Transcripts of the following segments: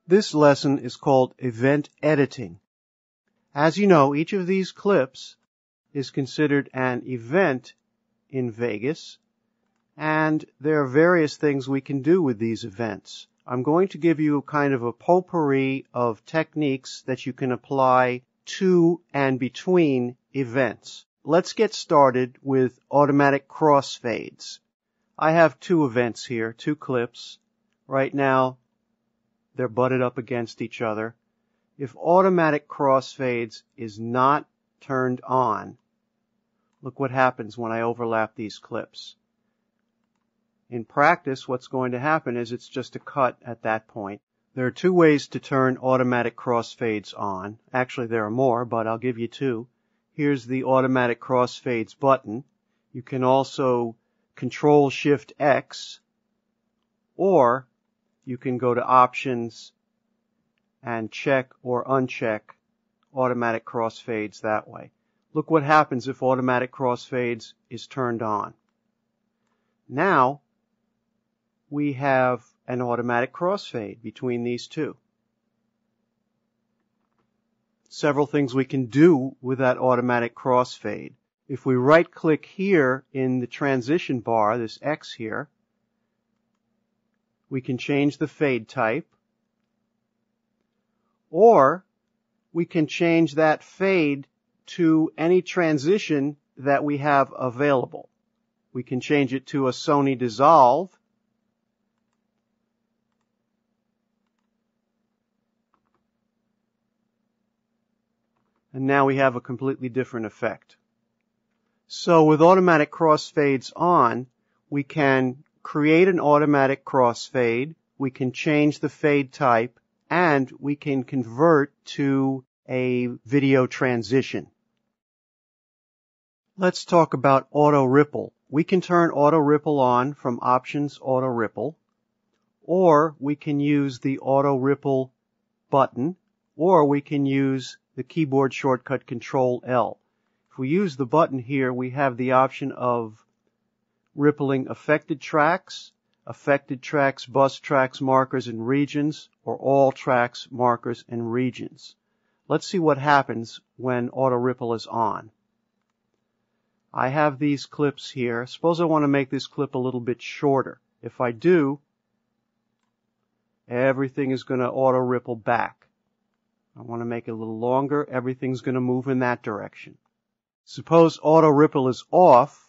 This lesson is called Event Editing. As you know, each of these clips is considered an event in Vegas, and there are various things we can do with these events. I'm going to give you kind of a potpourri of techniques that you can apply to and between events. Let's get started with automatic crossfades. I have two events here, two clips. Right now, they're butted up against each other. If automatic crossfades is not turned on, look what happens when I overlap these clips. In practice, what's going to happen is it's just a cut at that point. There are two ways to turn automatic crossfades on. Actually, there are more, but I'll give you two. Here's the automatic crossfades button. You can also Control-Shift-X, or you can go to Options and check or uncheck automatic crossfades that way. Look what happens if automatic crossfades is turned on. Now, we have an automatic crossfade between these two. Several things we can do with that automatic crossfade. If we right-click here in the transition bar, this X here, we can change the fade type, or we can change that fade to any transition that we have available. We can change it to a Sony dissolve, and now we have a completely different effect. So with automatic crossfades on, we can create an automatic crossfade, we can change the fade type, and we can convert to a video transition. Let's talk about auto ripple. We can turn auto ripple on from Options Auto Ripple, or we can use the auto ripple button, or we can use the keyboard shortcut Control-L. If we use the button here, we have the option of rippling affected tracks, bus tracks, markers, and regions, or all tracks, markers, and regions. Let's see what happens when auto ripple is on. I have these clips here. Suppose I want to make this clip a little bit shorter. If I do, everything is going to auto ripple back. I want to make it a little longer. Everything's going to move in that direction. Suppose auto ripple is off,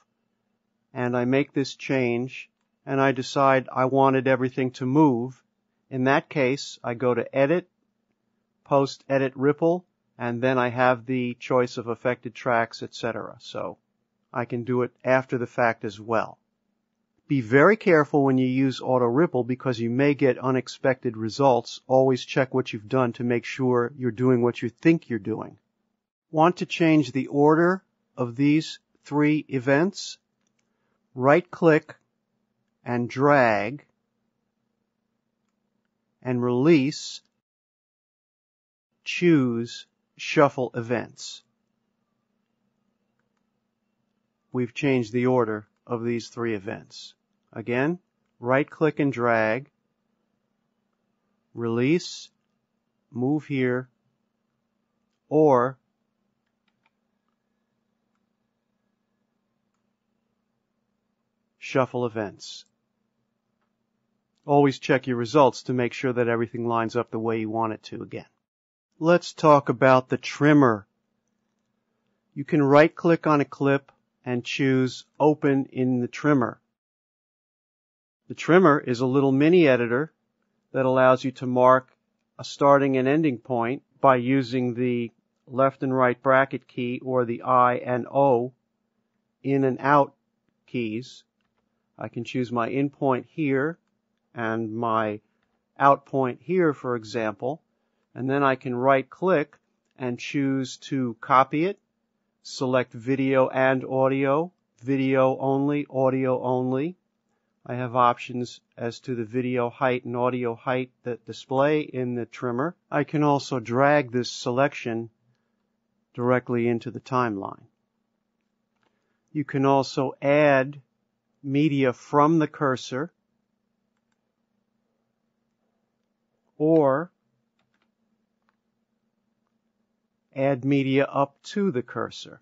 and I make this change, and I decide I wanted everything to move. In that case, I go to Edit, Post Edit Ripple, and then I have the choice of affected tracks, etc. So I can do it after the fact as well. Be very careful when you use auto ripple because you may get unexpected results. Always check what you've done to make sure you're doing what you think you're doing. Want to change the order of these three events? Right-click and drag and release. Choose Shuffle Events. We've changed the order of these three events. Again, right-click and drag, release, move here, or shuffle events. Always check your results to make sure that everything lines up the way you want it to again. Let's talk about the trimmer. You can right-click on a clip and choose Open in the Trimmer. The trimmer is a little mini editor that allows you to mark a starting and ending point by using the left and right bracket key or the I and O in and out keys. I can choose my in point here and my out point here, for example, and then I can right-click and choose to copy it, select video and audio, video only, audio only. I have options as to the video height and audio height that display in the trimmer. I can also drag this selection directly into the timeline. You can also add media from the cursor, or add media up to the cursor.